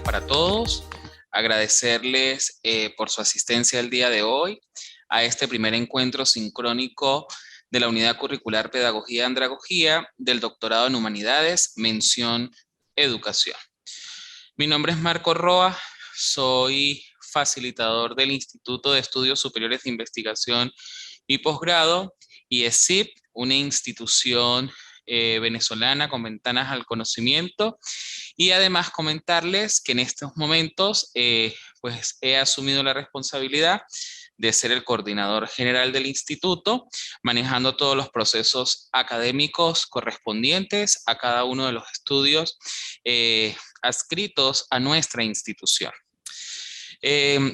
para todos. Agradecerles por su asistencia el día de hoy a este primer encuentro sincrónico de la Unidad Curricular Pedagogía y Andragogía del Doctorado en Humanidades, mención Educación. Mi nombre es Marco Roa, soy facilitador del Instituto de Estudios Superiores de Investigación y Posgrado, IESIP, una institución venezolana con ventanas al conocimiento. Y además comentarles que en estos momentos pues he asumido la responsabilidad de ser el coordinador general del instituto, manejando todos los procesos académicos correspondientes a cada uno de los estudios adscritos a nuestra institución.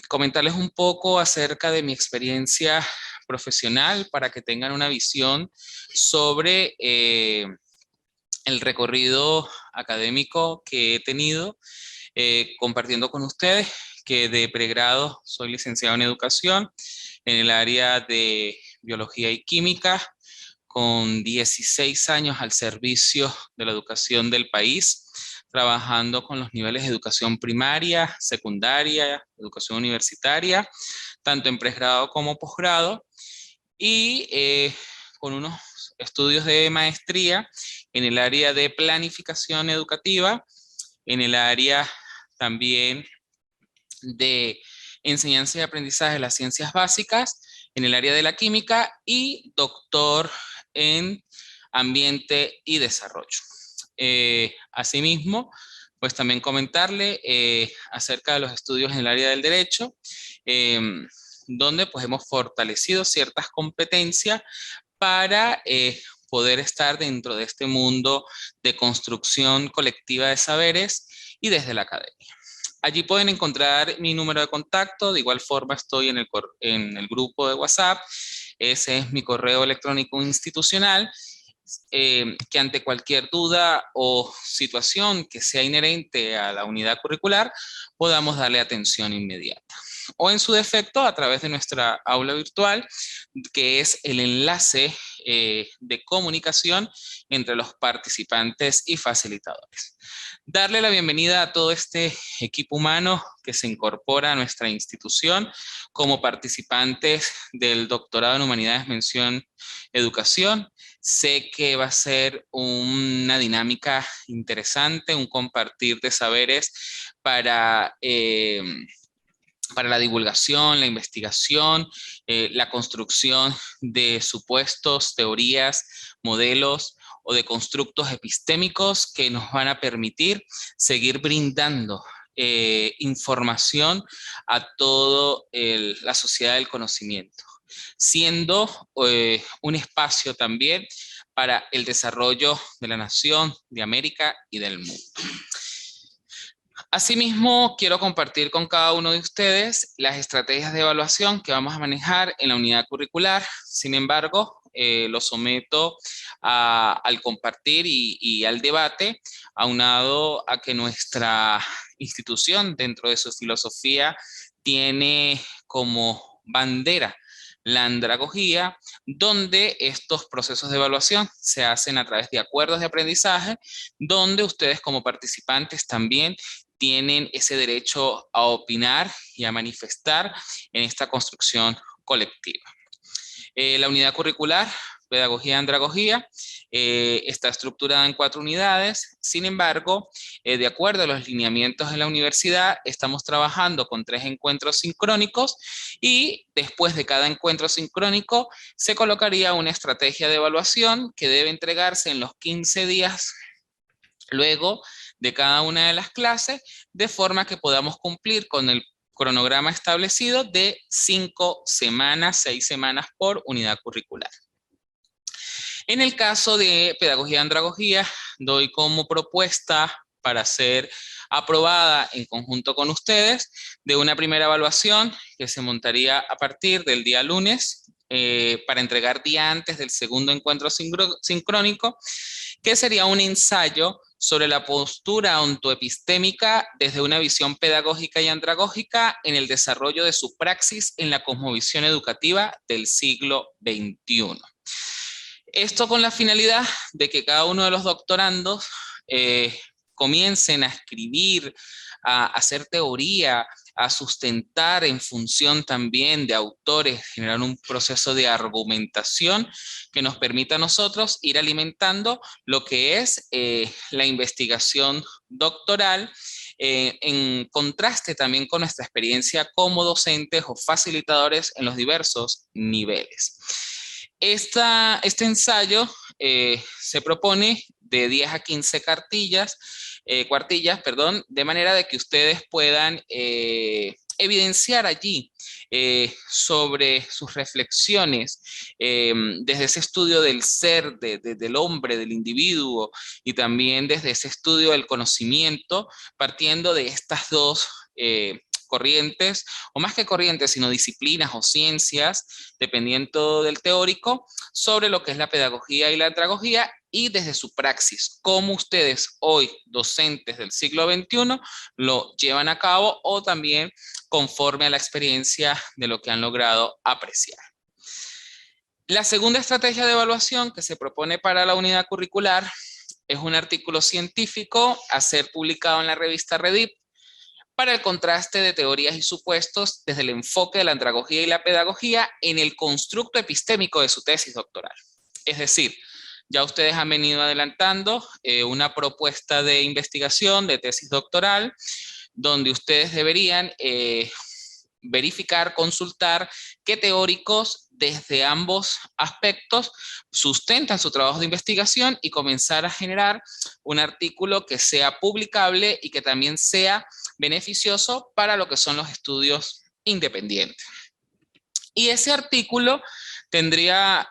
Comentarles un poco acerca de mi experiencia profesional para que tengan una visión sobre el recorrido académico que he tenido compartiendo con ustedes, que de pregrado soy licenciado en educación en el área de biología y química, con 16 años al servicio de la educación del país, trabajando con los niveles de educación primaria, secundaria, educación universitaria, tanto en pregrado como posgrado, y con unos estudios de maestría en el área de planificación educativa, en el área también de enseñanza y aprendizaje de las ciencias básicas, en el área de la química y doctor en ambiente y desarrollo. Asimismo, pues también comentarle acerca de los estudios en el área del derecho, donde pues hemos fortalecido ciertas competencias para poder estar dentro de este mundo de construcción colectiva de saberes y desde la academia. Allí pueden encontrar mi número de contacto, de igual forma estoy en el grupo de WhatsApp, ese es mi correo electrónico institucional, que ante cualquier duda o situación que sea inherente a la unidad curricular, podamos darle atención inmediata. O en su defecto, a través de nuestra aula virtual, que es el enlace de comunicación entre los participantes y facilitadores. Darle la bienvenida a todo este equipo humano que se incorpora a nuestra institución como participantes del Doctorado en Humanidades, mención Educación. Sé que va a ser una dinámica interesante, un compartir de saberes para la divulgación, la investigación, la construcción de supuestos, teorías, modelos o de constructos epistémicos que nos van a permitir seguir brindando información a toda la sociedad del conocimiento, siendo un espacio también para el desarrollo de la nación, de América y del mundo. Asimismo, quiero compartir con cada uno de ustedes las estrategias de evaluación que vamos a manejar en la unidad curricular. Sin embargo, lo someto al compartir y al debate, aunado a que nuestra institución, dentro de su filosofía, tiene como bandera la andragogía, donde estos procesos de evaluación se hacen a través de acuerdos de aprendizaje, donde ustedes como participantes también tienen ese derecho a opinar y a manifestar en esta construcción colectiva. La unidad curricular, pedagogía y andragogía, está estructurada en 4 unidades. Sin embargo, de acuerdo a los lineamientos de la universidad, estamos trabajando con 3 encuentros sincrónicos y después de cada encuentro sincrónico se colocaría una estrategia de evaluación que debe entregarse en los 15 días luego de cada una de las clases, de forma que podamos cumplir con el cronograma establecido de 5 semanas, 6 semanas por unidad curricular. En el caso de pedagogía y andragogía, doy como propuesta para ser aprobada en conjunto con ustedes de una primera evaluación que se montaría a partir del día lunes, para entregar día antes del segundo encuentro sincrónico, que sería un ensayo sobre la postura ontoepistémica desde una visión pedagógica y andragógica en el desarrollo de su praxis en la cosmovisión educativa del siglo XXI. Esto con la finalidad de que cada uno de los doctorandos comiencen a escribir, a hacer teoría, a sustentar en función también de autores, generar un proceso de argumentación que nos permita a nosotros ir alimentando lo que es la investigación doctoral, en contraste también con nuestra experiencia como docentes o facilitadores en los diversos niveles. Este ensayo se propone de 10 a 15 cuartillas, perdón, de manera de que ustedes puedan evidenciar allí sobre sus reflexiones desde ese estudio del ser, del hombre, del individuo, y también desde ese estudio del conocimiento, partiendo de estas dos corrientes, o más que corrientes, sino disciplinas o ciencias, dependiendo del teórico, sobre lo que es la pedagogía y la andragogía, y desde su praxis, cómo ustedes hoy, docentes del siglo XXI, lo llevan a cabo, o también conforme a la experiencia de lo que han logrado apreciar. La segunda estrategia de evaluación que se propone para la unidad curricular es un artículo científico a ser publicado en la revista Redip para el contraste de teorías y supuestos desde el enfoque de la andragogía y la pedagogía en el constructo epistémico de su tesis doctoral. Es decir, ya ustedes han venido adelantando una propuesta de investigación de tesis doctoral donde ustedes deberían verificar, consultar qué teóricos desde ambos aspectos sustentan su trabajo de investigación y comenzar a generar un artículo que sea publicable y que también sea beneficioso para lo que son los estudios independientes. Y ese artículo tendría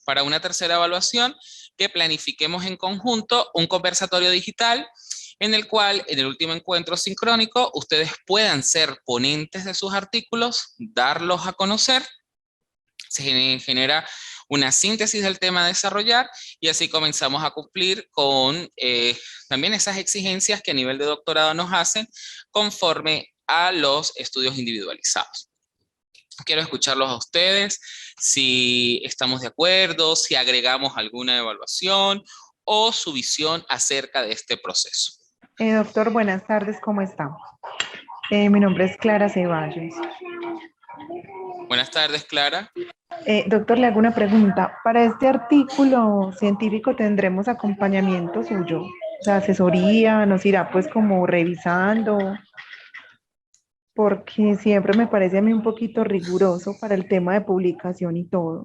para una tercera evaluación que planifiquemos en conjunto un conversatorio digital en el cual, en el último encuentro sincrónico, ustedes puedan ser ponentes de sus artículos, darlos a conocer, se genera una síntesis del tema a desarrollar, y así comenzamos a cumplir con también esas exigencias que a nivel de doctorado nos hacen conforme a los estudios individualizados. Quiero escucharlos a ustedes, si estamos de acuerdo, si agregamos alguna evaluación o su visión acerca de este proceso. Doctor, buenas tardes, ¿cómo está? Mi nombre es Clara Ceballos. Buenas tardes, Clara. Doctor, le hago una pregunta. Para este artículo científico tendremos acompañamiento suyo, o sea, asesoría, nos irá pues como revisando, porque siempre me parece a mí un poquito riguroso para el tema de publicación y todo.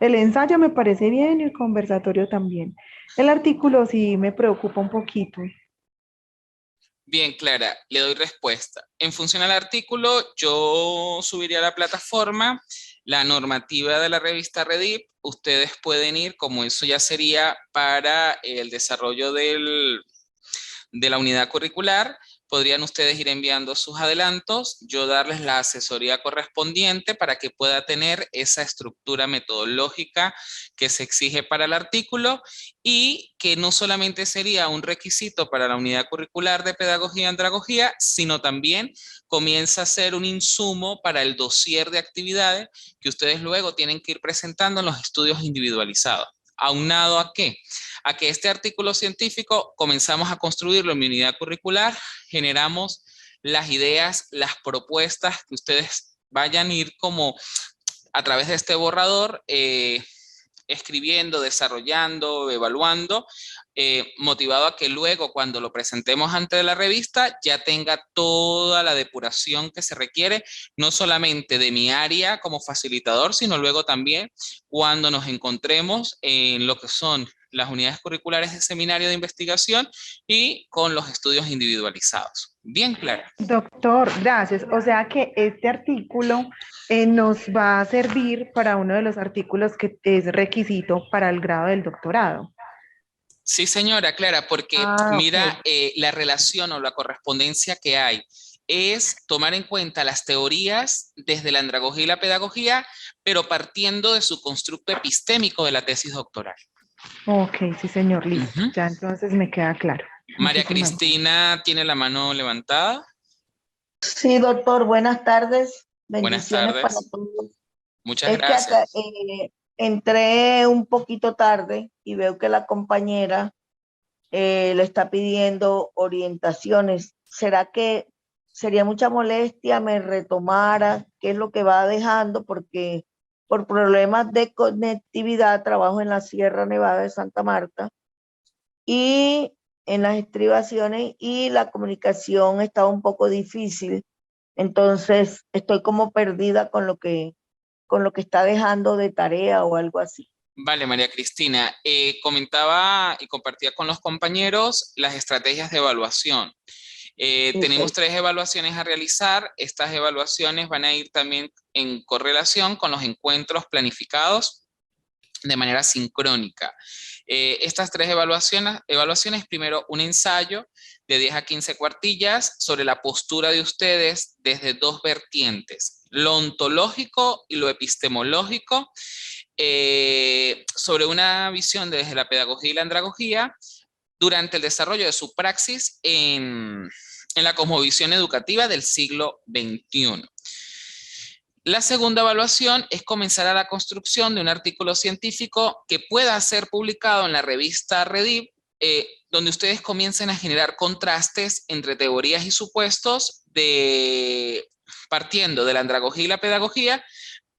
El ensayo me parece bien y el conversatorio también. El artículo sí me preocupa un poquito. Bien, Clara, le doy respuesta. En función al artículo, yo subiría a la plataforma la normativa de la revista Redip. Ustedes pueden ir, como eso ya sería para el desarrollo de la unidad curricular, podrían ustedes ir enviando sus adelantos, yo darles la asesoría correspondiente para que pueda tener esa estructura metodológica que se exige para el artículo, y que no solamente sería un requisito para la unidad curricular de pedagogía y andragogía, sino también comienza a ser un insumo para el dossier de actividades que ustedes luego tienen que ir presentando en los estudios individualizados. ¿Aunado a qué? A que este artículo científico comenzamos a construirlo en mi unidad curricular, generamos las ideas, las propuestas que ustedes vayan a ir como a través de este borrador, escribiendo, desarrollando, evaluando, motivado a que luego cuando lo presentemos ante la revista ya tenga toda la depuración que se requiere, no solamente de mi área como facilitador, sino luego también cuando nos encontremos en lo que son las unidades curriculares de seminario de investigación y con los estudios individualizados. Bien, Clara. Doctor, gracias. O sea que este artículo nos va a servir para uno de los artículos que es requisito para el grado del doctorado. Sí, señora, Clara, porque mira, Okay. la relación o la correspondencia que hay es tomar en cuenta las teorías desde la andragogía y la pedagogía, pero partiendo de su constructo epistémico de la tesis doctoral. Ok, sí, señor, listo. Ujú. Ya entonces me queda claro. María Muchísimas gracias. Cristina tiene la mano levantada. Sí, doctor, buenas tardes. Buenas Bendiciones para tardes. todos. Muchas Es que acá gracias. entré un poquito tarde y veo que la compañera le está pidiendo orientaciones ¿será que sería mucha molestia me retomara? ¿Qué es lo que va dejando? Porque por problemas de conectividad trabajo en la Sierra Nevada de Santa Marta y en las estribaciones y la comunicación está un poco difícil. Entonces estoy como perdida con lo que está dejando de tarea o algo así. Vale, María Cristina, comentaba y compartía con los compañeros las estrategias de evaluación. Tenemos Ok. 3 evaluaciones a realizar. Estas evaluaciones van a ir también en correlación con los encuentros planificados de manera sincrónica. Estas 3 evaluaciones, primero un ensayo de 10 a 15 cuartillas sobre la postura de ustedes desde 2 vertientes, lo ontológico y lo epistemológico, sobre una visión desde la pedagogía y la andragogía durante el desarrollo de su praxis en la cosmovisión educativa del siglo XXI. La segunda evaluación es comenzar a la construcción de un artículo científico que pueda ser publicado en la revista Redib, donde ustedes comiencen a generar contrastes entre teorías y supuestos partiendo de la andragogía y la pedagogía,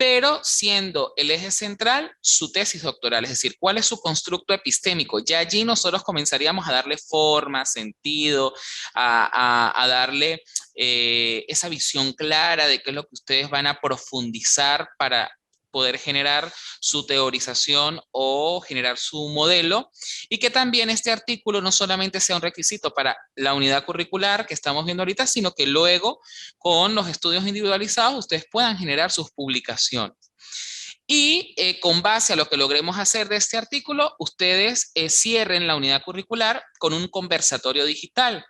pero siendo el eje central su tesis doctoral, es decir, cuál es su constructo epistémico. Ya allí nosotros comenzaríamos a darle forma, sentido, a darle esa visión clara de qué es lo que ustedes van a profundizar para poder generar su teorización o generar su modelo, y que también este artículo no solamente sea un requisito para la unidad curricular que estamos viendo ahorita, sino que luego con los estudios individualizados ustedes puedan generar sus publicaciones. Y con base a lo que logremos hacer de este artículo, ustedes cierren la unidad curricular con un conversatorio digital,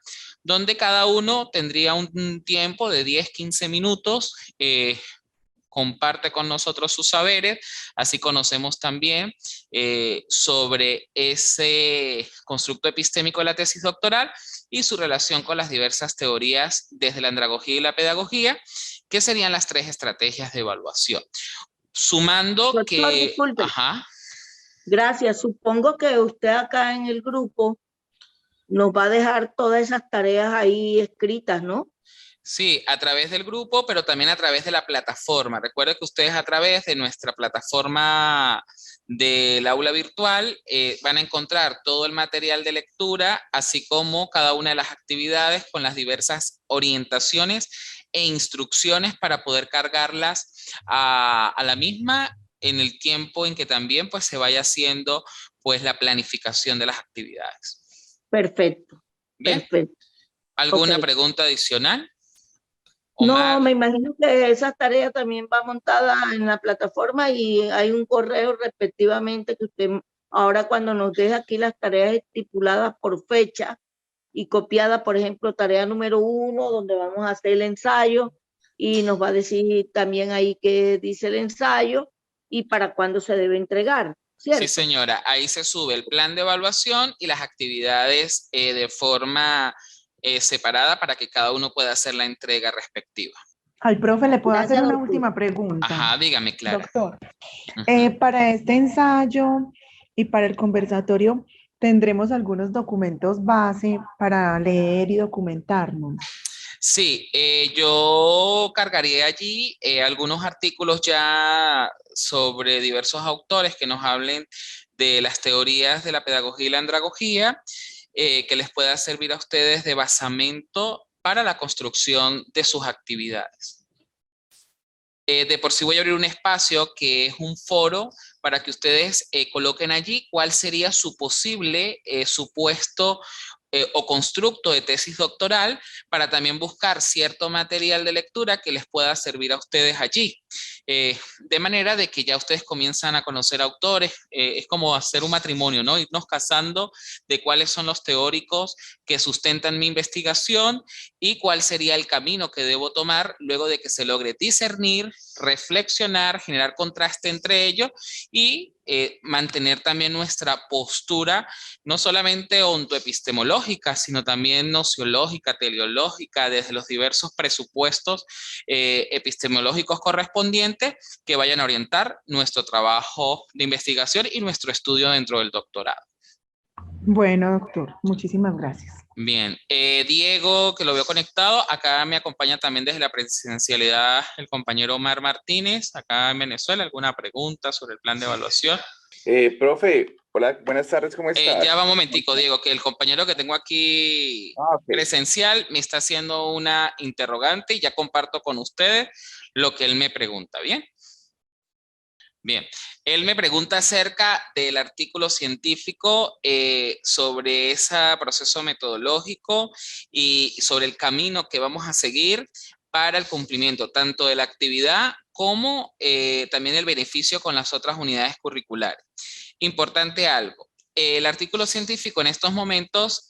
donde cada uno tendría un tiempo de 10-15 minutos, comparte con nosotros sus saberes, así conocemos también sobre ese constructo epistémico de la tesis doctoral y su relación con las diversas teorías desde la andragogía y la pedagogía, que serían las 3 estrategias de evaluación. Sumando Doctor, que, disculpe. ajá, Gracias. Supongo que usted acá en el grupo nos va a dejar todas esas tareas ahí escritas, ¿no? sí, a través del grupo, pero también a través de la plataforma. Recuerden que ustedes a través de nuestra plataforma del aula virtual van a encontrar todo el material de lectura, así como cada una de las actividades con las diversas orientaciones e instrucciones para poder cargarlas a la misma en el tiempo en que también pues se vaya haciendo pues la planificación de las actividades. Perfecto, Bien, perfecto. Ok. ¿alguna pregunta adicional? No, Omar. me imagino que esa tarea también va montada en la plataforma y hay un correo respectivamente que usted ahora cuando nos deja aquí las tareas estipuladas por fecha y copiada, por ejemplo, tarea número 1, donde vamos a hacer el ensayo y nos va a decir también ahí qué dice el ensayo y para cuándo se debe entregar, Sí, ¿cierto? señora, ahí se sube el plan de evaluación y las actividades de forma separada para que cada uno pueda hacer la entrega respectiva. Al profe le puedo hacer Gracias, una doctor. última pregunta, Ajá, dígame, Clara. doctor. Ujú. Para este ensayo y para el conversatorio, tendremos algunos documentos base para leer y documentarnos. Sí, yo cargaría allí algunos artículos ya sobre diversos autores que nos hablen de las teorías de la pedagogía y la andragogía, que les pueda servir a ustedes de basamento para la construcción de sus actividades. De por sí voy a abrir un espacio que es un foro para que ustedes coloquen allí cuál sería su posible supuesto o constructo de tesis doctoral, para también buscar cierto material de lectura que les pueda servir a ustedes allí. De manera de que ya ustedes comienzan a conocer autores, es como hacer un matrimonio, ¿no? Irnos casando de cuáles son los teóricos que sustentan mi investigación y cuál sería el camino que debo tomar luego de que se logre discernir, reflexionar, generar contraste entre ellos y mantener también nuestra postura, no solamente ontoepistemológica, sino también nociológica, teleológica, desde los diversos presupuestos epistemológicos correspondientes que vayan a orientar nuestro trabajo de investigación y nuestro estudio dentro del doctorado. Bueno, doctor, muchísimas gracias. Bien, Diego, que lo veo conectado, acá me acompaña también desde la presencialidad el compañero Omar Martínez, acá en Venezuela. ¿Alguna pregunta sobre el plan de evaluación? Profe, hola, buenas tardes, ¿cómo Ya va estás? un momentico, Diego, que el compañero que tengo aquí Ok. presencial me está haciendo una interrogante y ya comparto con ustedes lo que él me pregunta, ¿bien? Bien, él me pregunta acerca del artículo científico sobre ese proceso metodológico y sobre el camino que vamos a seguir para el cumplimiento tanto de la actividad como también el beneficio con las otras unidades curriculares. Importante algo, el artículo científico en estos momentos,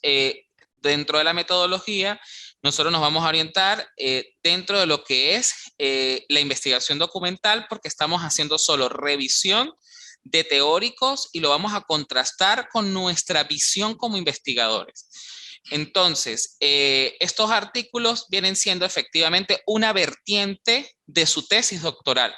dentro de la metodología, nosotros nos vamos a orientar dentro de lo que es la investigación documental, porque estamos haciendo solo revisión de teóricos y lo vamos a contrastar con nuestra visión como investigadores. Entonces, estos artículos vienen siendo efectivamente una vertiente de su tesis doctoral,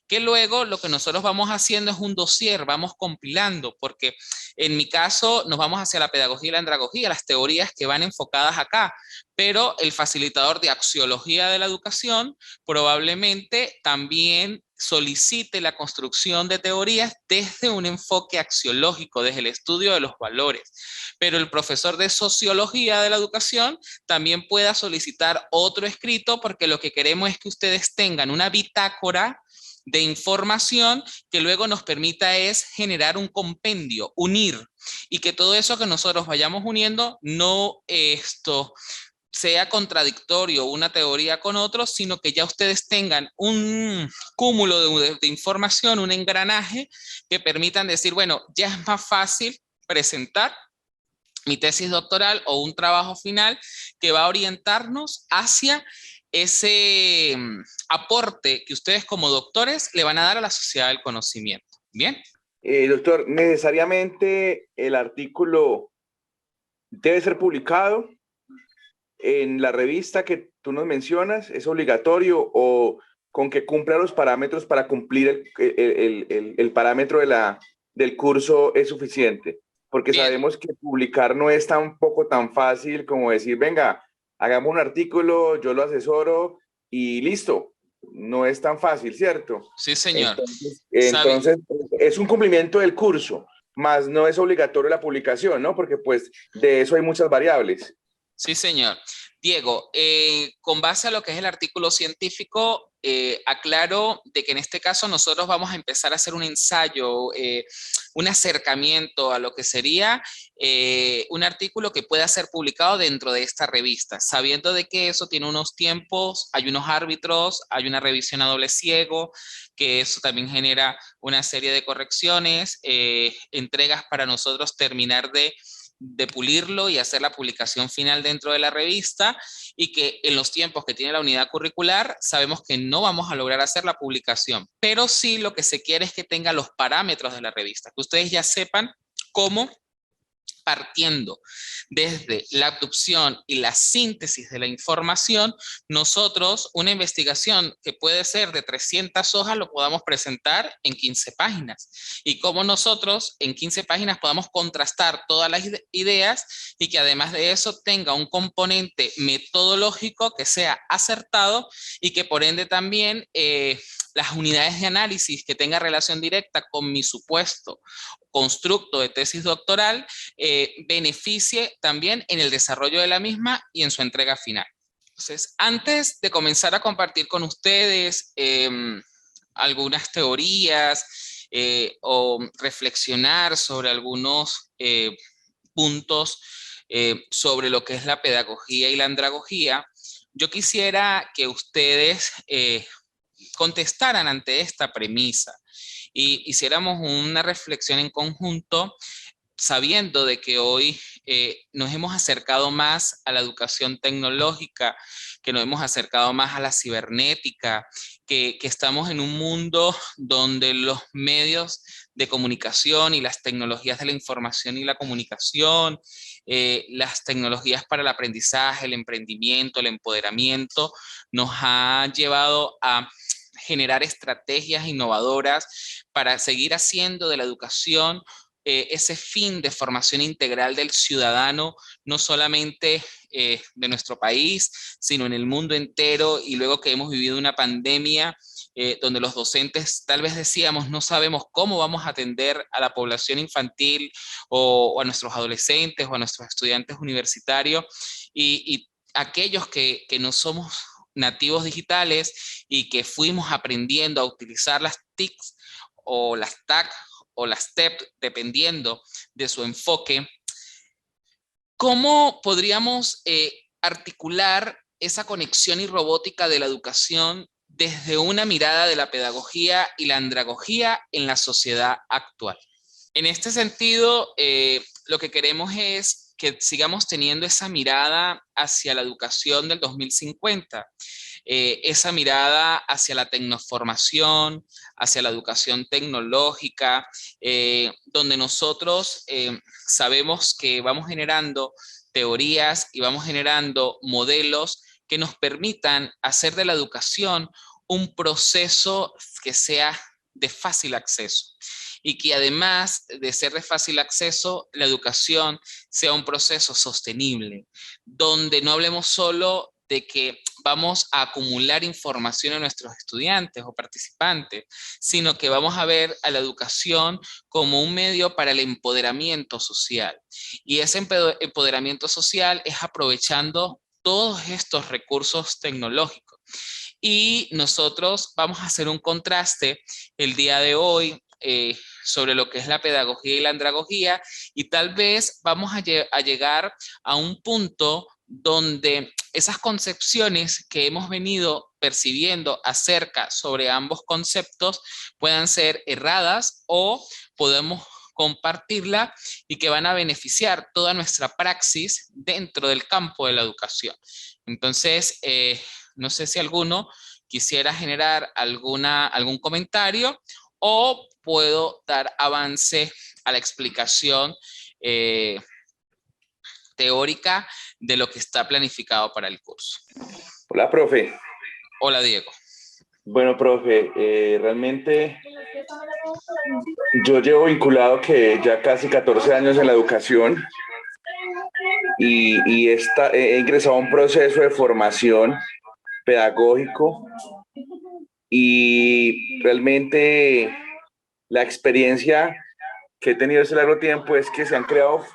que luego lo que nosotros vamos haciendo es un dossier, vamos compilando, porque en mi caso nos vamos hacia la pedagogía y la andragogía, las teorías que van enfocadas acá, pero el facilitador de axiología de la educación probablemente también solicite la construcción de teorías desde un enfoque axiológico, desde el estudio de los valores. Pero el profesor de sociología de la educación también pueda solicitar otro escrito, porque lo que queremos es que ustedes tengan una bitácora de información que luego nos permita es generar un compendio, unir, y que todo eso que nosotros vayamos uniendo no sea contradictorio una teoría con otro, sino que ya ustedes tengan un cúmulo de información, un engranaje que permitan decir, bueno, ya es más fácil presentar mi tesis doctoral o un trabajo final que va a orientarnos hacia ese aporte que ustedes como doctores le van a dar a la sociedad del conocimiento. ¿Bien? Doctor, ¿necesariamente el artículo debe ser publicado en la revista que tú nos mencionas? ¿Es obligatorio o con que cumpla los parámetros para cumplir el parámetro del curso es suficiente? Porque Bien. sabemos que publicar no es tampoco tan fácil como decir, venga, hagamos un artículo, yo lo asesoro y listo. No es tan fácil, ¿cierto? Sí, señor. Entonces es un cumplimiento del curso, más no es obligatorio la publicación, ¿no? Porque pues de eso hay muchas variables. Sí, señor. Diego, con base a lo que es el artículo científico, aclaro de que en este caso nosotros vamos a empezar a hacer un ensayo, un acercamiento a lo que sería un artículo que pueda ser publicado dentro de esta revista, sabiendo de que eso tiene unos tiempos, hay unos árbitros, hay una revisión a doble ciego, que eso también genera una serie de correcciones, entregas para nosotros terminar de pulirlo y hacer la publicación final dentro de la revista, y que en los tiempos que tiene la unidad curricular sabemos que no vamos a lograr hacer la publicación, pero sí lo que se quiere es que tenga los parámetros de la revista, que ustedes ya sepan cómo, partiendo desde la abducción y la síntesis de la información, nosotros una investigación que puede ser de 300 hojas lo podamos presentar en 15 páginas, y cómo nosotros en 15 páginas podamos contrastar todas las ideas y que además de eso tenga un componente metodológico que sea acertado y que por ende también las unidades de análisis que tenga relación directa con mi supuesto constructo de tesis doctoral beneficie también en el desarrollo de la misma y en su entrega final. Entonces, antes de comenzar a compartir con ustedes algunas teorías o reflexionar sobre algunos puntos sobre lo que es la pedagogía y la andragogía, yo quisiera que ustedes contestaran ante esta premisa y hiciéramos una reflexión en conjunto, sabiendo de que hoy nos hemos acercado más a la educación tecnológica, que nos hemos acercado más a la cibernética, que estamos en un mundo donde los medios de comunicación y las tecnologías de la información y la comunicación, las tecnologías para el aprendizaje, el emprendimiento, el empoderamiento, nos ha llevado a generar estrategias innovadoras para seguir haciendo de la educación ese fin de formación integral del ciudadano, no solamente de nuestro país, sino en el mundo entero, y luego que hemos vivido una pandemia donde los docentes tal vez decíamos no sabemos cómo vamos a atender a la población infantil o a nuestros adolescentes o a nuestros estudiantes universitarios, y aquellos que no somos nativos digitales y que fuimos aprendiendo a utilizar las TICs o las TAC o las TEP, dependiendo de su enfoque, ¿cómo podríamos articular esa conexión y robótica de la educación desde una mirada de la pedagogía y la andragogía en la sociedad actual? En este sentido, lo que queremos es que sigamos teniendo esa mirada hacia la educación del 2050, esa mirada hacia la tecnoformación, hacia la educación tecnológica, donde nosotros sabemos que vamos generando teorías y vamos generando modelos que nos permitan hacer de la educación un proceso que sea de fácil acceso, y que además de ser de fácil acceso, la educación sea un proceso sostenible, donde no hablemos solo de que vamos a acumular información a nuestros estudiantes o participantes, sino que vamos a ver a la educación como un medio para el empoderamiento social. Y ese empoderamiento social es aprovechando todos estos recursos tecnológicos. Y nosotros vamos a hacer un contraste el día de hoy sobre lo que es la pedagogía y la andragogía, y tal vez vamos a llegar a un punto donde esas concepciones que hemos venido percibiendo acerca sobre ambos conceptos puedan ser erradas, o podemos compartirla y que van a beneficiar toda nuestra praxis dentro del campo de la educación. Entonces, no sé si alguno quisiera generar algún comentario, o puedo dar avance a la explicación teórica de lo que está planificado para el curso. Hola, profe. Hola, Diego. Bueno, profe, realmente yo llevo vinculado que ya casi 14 años en la educación y he ingresado a un proceso de formación pedagógico, y realmente la experiencia que he tenido ese largo tiempo es que se han creado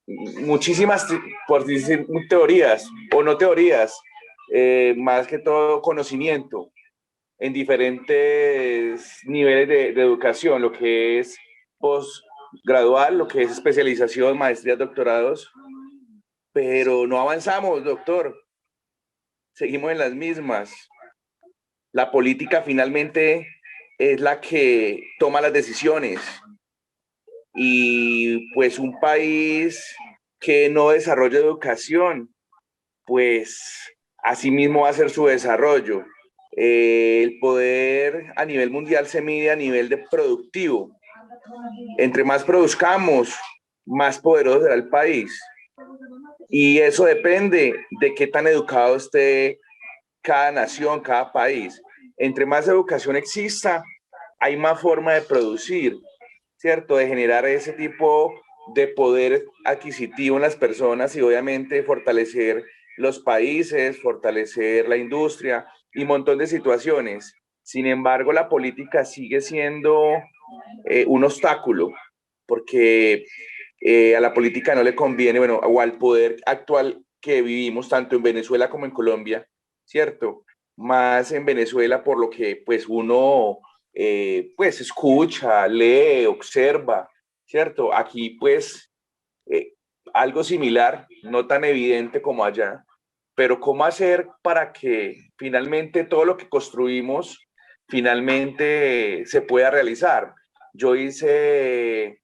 muchísimas, por decir, teorías o no teorías, más que todo conocimiento en diferentes niveles de educación, lo que es postgradual, lo que es especialización, maestrías, doctorados, pero no avanzamos, doctor. Seguimos en las mismas. La política finalmente es la que toma las decisiones, y pues un país que no desarrolla educación, pues así mismo va a ser su desarrollo. El poder a nivel mundial se mide a nivel de productivo. Entre más produzcamos, más poderoso será el país. Y eso depende de qué tan educado esté cada nación, cada país. Entre más educación exista, hay más forma de producir, ¿cierto? De generar ese tipo de poder adquisitivo en las personas, y obviamente fortalecer los países, fortalecer la industria y un montón de situaciones. Sin embargo, la política sigue siendo un obstáculo, porque a la política no le conviene, bueno, o al poder actual que vivimos tanto en Venezuela como en Colombia, ¿cierto? Más en Venezuela, por lo que pues uno pues escucha, lee, observa, ¿cierto? Aquí pues algo similar, no tan evidente como allá, pero ¿cómo hacer para que finalmente todo lo que construimos finalmente se pueda realizar? Yo hice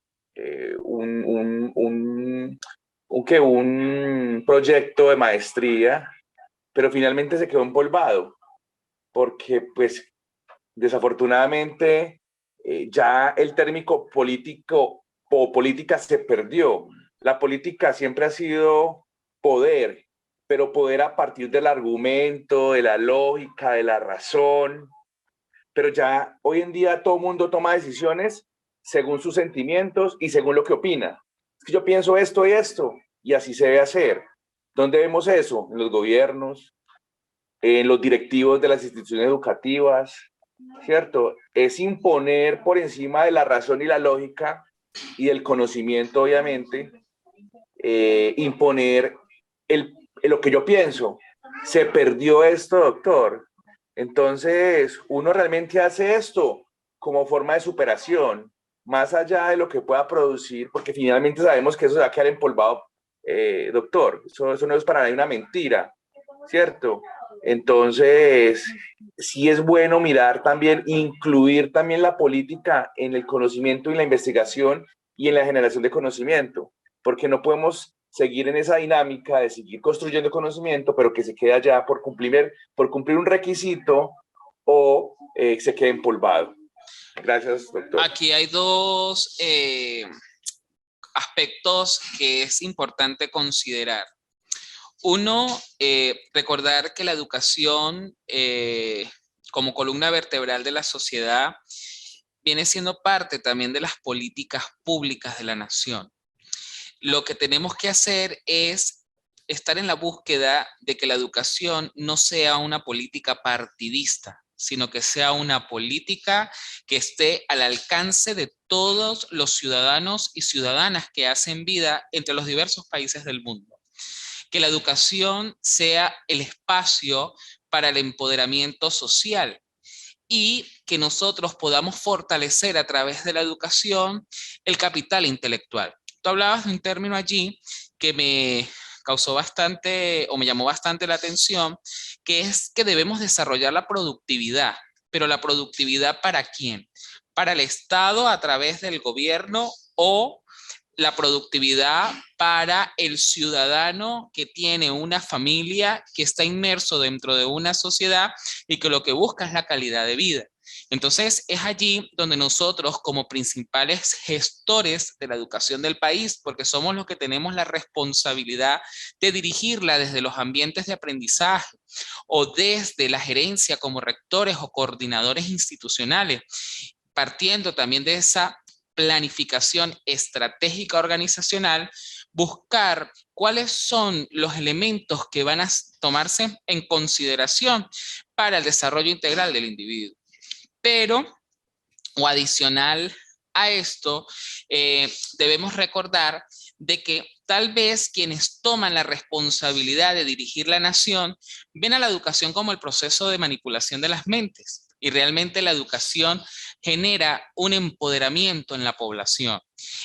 un proyecto de maestría, pero finalmente se quedó empolvado, porque pues desafortunadamente ya el término político o política se perdió. La política siempre ha sido poder, pero poder a partir del argumento, de la lógica, de la razón. Pero ya hoy en día todo el mundo toma decisiones según sus sentimientos y según lo que opina. Es que yo pienso esto y esto, y así se debe hacer. ¿Dónde vemos eso? En los gobiernos, en los directivos de las instituciones educativas, ¿cierto? Es imponer por encima de la razón y la lógica y del conocimiento, obviamente, imponer lo que yo pienso. Se perdió esto, doctor. Entonces, uno realmente hace esto como forma de superación, más allá de lo que pueda producir, porque finalmente sabemos que eso se va a quedar empolvado, doctor. Eso no es para nadie una mentira, ¿cierto? Entonces, sí es bueno mirar también, incluir también la política en el conocimiento y la investigación y en la generación de conocimiento, porque no podemos seguir en esa dinámica de seguir construyendo conocimiento, pero que se quede allá por cumplir un requisito o se quede empolvado. Gracias, doctor. Aquí hay dos aspectos que es importante considerar. Uno, recordar que la educación como columna vertebral de la sociedad viene siendo parte también de las políticas públicas de la nación. Lo que tenemos que hacer es estar en la búsqueda de que la educación no sea una política partidista, sino que sea una política que esté al alcance de todos los ciudadanos y ciudadanas que hacen vida entre los diversos países del mundo. Que la educación sea el espacio para el empoderamiento social y que nosotros podamos fortalecer a través de la educación el capital intelectual. Tú hablabas de un término allí que me causó bastante o me llamó bastante la atención, que es que debemos desarrollar la productividad, pero la productividad ¿para quién? ¿Para el Estado a través del gobierno o la productividad para el ciudadano que tiene una familia, que está inmerso dentro de una sociedad y que lo que busca es la calidad de vida? Entonces, es allí donde nosotros, como principales gestores de la educación del país, porque somos los que tenemos la responsabilidad de dirigirla desde los ambientes de aprendizaje o desde la gerencia como rectores o coordinadores institucionales, partiendo también de esa planificación estratégica organizacional, buscar cuáles son los elementos que van a tomarse en consideración para el desarrollo integral del individuo. Pero, o adicional a esto, debemos recordar de que tal vez quienes toman la responsabilidad de dirigir la nación ven a la educación como el proceso de manipulación de las mentes. Y realmente la educación genera un empoderamiento en la población.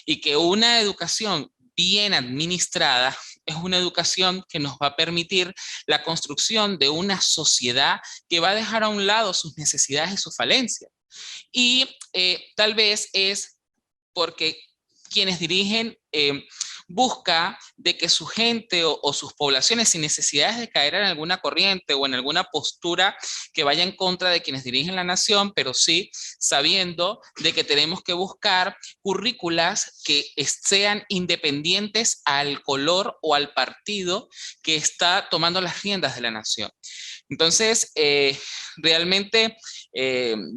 Y que una educación bien administrada es una educación que nos va a permitir la construcción de una sociedad que va a dejar a un lado sus necesidades y sus falencias. Y tal vez es porque quienes dirigen busca de que su gente o sus poblaciones, sin necesidades de caer en alguna corriente o en alguna postura que vaya en contra de quienes dirigen la nación, pero sí sabiendo de que tenemos que buscar currículas que sean independientes al color o al partido que está tomando las riendas de la nación. Entonces, realmente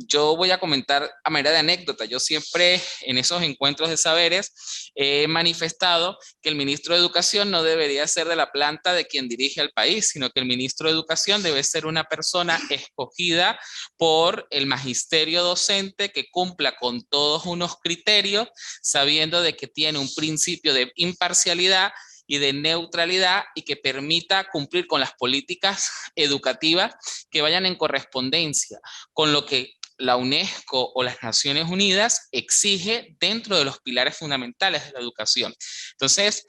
yo voy a comentar a manera de anécdota. Yo siempre en esos encuentros de saberes he manifestado que el ministro de Educación no debería ser de la planta de quien dirige al país, sino que el ministro de Educación debe ser una persona escogida por el magisterio docente que cumpla con todos unos criterios, sabiendo de que tiene un principio de imparcialidad y de neutralidad y que permita cumplir con las políticas educativas que vayan en correspondencia con lo que la UNESCO o las Naciones Unidas exige dentro de los pilares fundamentales de la educación. Entonces,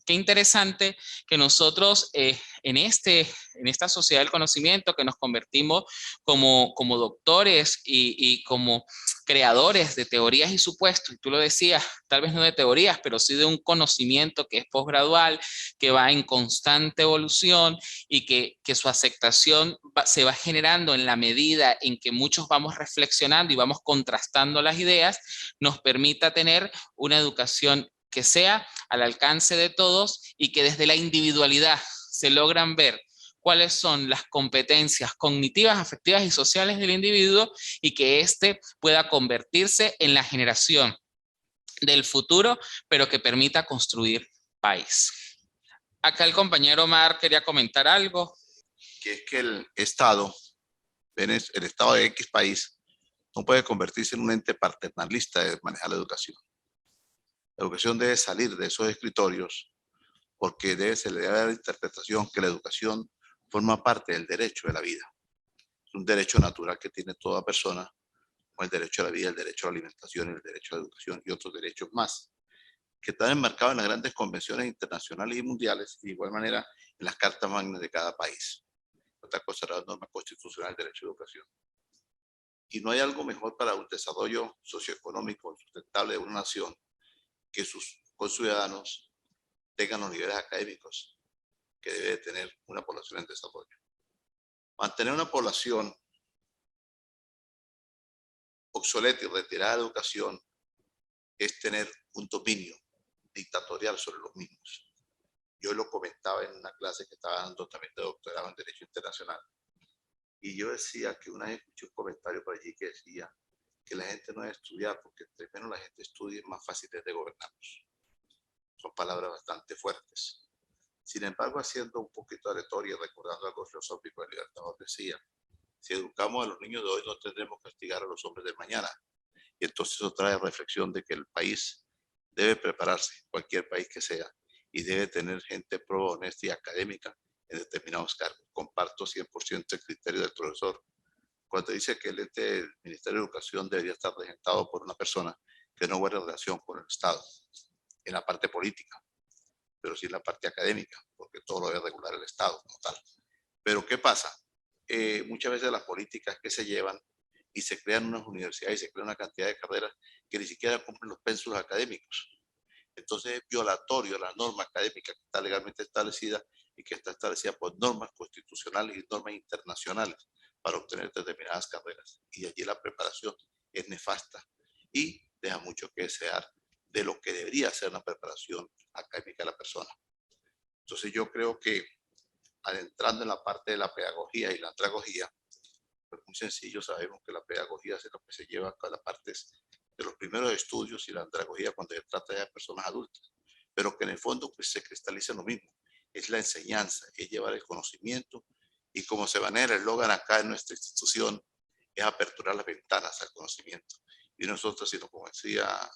qué interesante que nosotros en esta sociedad del conocimiento que nos convertimos como doctores y como creadores de teorías y supuestos, y tú lo decías, tal vez no de teorías, pero sí de un conocimiento que es posgradual, que va en constante evolución y que su aceptación se va generando en la medida en que muchos vamos reflexionando y vamos contrastando las ideas, nos permita tener una educación que sea al alcance de todos y que desde la individualidad se logran ver cuáles son las competencias cognitivas, afectivas y sociales del individuo y que éste pueda convertirse en la generación del futuro, pero que permita construir país. Acá el compañero Omar quería comentar algo. Que es que el Estado de X país no puede convertirse en un ente paternalista de manejar la educación. La educación debe salir de esos escritorios porque se le debe dar la interpretación que la educación forma parte del derecho de la vida. Es un derecho natural que tiene toda persona, como el derecho a la vida, el derecho a la alimentación, el derecho a la educación y otros derechos más, que están enmarcados en las grandes convenciones internacionales y mundiales y de igual manera en las cartas magnas de cada país. Otra cosa era la norma constitucional del derecho a la educación. Y no hay algo mejor para un desarrollo socioeconómico sustentable de una nación que sus conciudadanos tengan los niveles académicos que debe tener una población en desarrollo. Mantener una población obsoleta y retirada de educación es tener un dominio dictatorial sobre los mismos. Yo lo comentaba en una clase que estaba dando también de doctorado en Derecho Internacional. Y yo decía que una vez escuché un comentario por allí que decía que la gente no debe estudiar porque entre menos la gente estudie, más fácil es de gobernarnos. Son palabras bastante fuertes. Sin embargo, haciendo un poquito de retórica y recordando algo filosófico, el Libertador decía, si educamos a los niños de hoy, no tendremos que castigar a los hombres del mañana. Y entonces eso trae reflexión de que el país debe prepararse, cualquier país que sea, y debe tener gente pro, honesta y académica en determinados cargos. Comparto 100% el criterio del profesor cuando dice que el ente del Ministerio de Educación debería estar regentado por una persona que no guarde relación con el Estado en la parte política, pero sí en la parte académica, porque todo lo debe regular el Estado como tal. Pero ¿qué pasa? Muchas veces las políticas que se llevan y se crean unas universidades y se crean una cantidad de carreras que ni siquiera cumplen los pénsulos académicos. Entonces es violatorio a la norma académica que está legalmente establecida y que está establecida por normas constitucionales y normas internacionales para obtener determinadas carreras. Y allí la preparación es nefasta y deja mucho que desear de lo que debería ser una preparación académica de la persona. Entonces yo creo que adentrando en la parte de la pedagogía y la andragogía, pues muy sencillo, sabemos que la pedagogía es lo que se lleva a las partes de los primeros estudios y la andragogía cuando se trata de personas adultas, pero que en el fondo pues, se cristaliza lo mismo, es la enseñanza, es llevar el conocimiento y como se maneja el eslogan acá en nuestra institución, es aperturar las ventanas al conocimiento. Y nosotros, sino como decía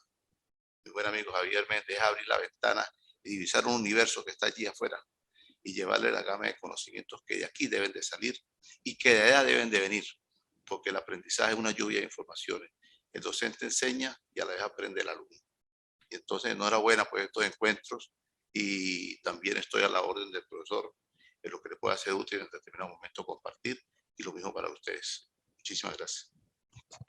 mi buen amigo Javier Méndez, abrir la ventana y divisar un universo que está allí afuera y llevarle la gama de conocimientos que de aquí deben de salir y que de allá deben de venir, porque el aprendizaje es una lluvia de informaciones. El docente enseña y a la vez aprende el alumno. Y entonces enhorabuena por estos encuentros y también estoy a la orden del profesor en lo que le pueda ser útil en determinado momento compartir y lo mismo para ustedes. Muchísimas gracias.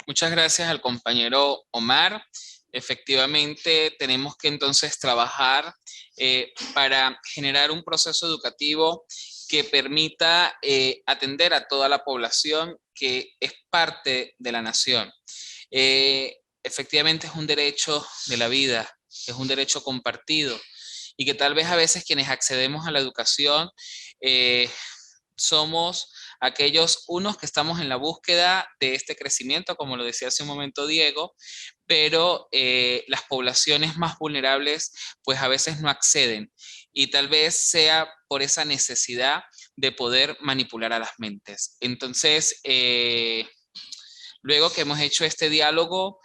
Muchas gracias al compañero Omar. Efectivamente, tenemos que entonces trabajar para generar un proceso educativo que permita atender a toda la población que es parte de la nación. Efectivamente es un derecho de la vida, es un derecho compartido y que tal vez a veces quienes accedemos a la educación somos aquellos unos que estamos en la búsqueda de este crecimiento, como lo decía hace un momento Diego, pero las poblaciones más vulnerables pues a veces no acceden y tal vez sea por esa necesidad de poder manipular a las mentes. Entonces, luego que hemos hecho este diálogo,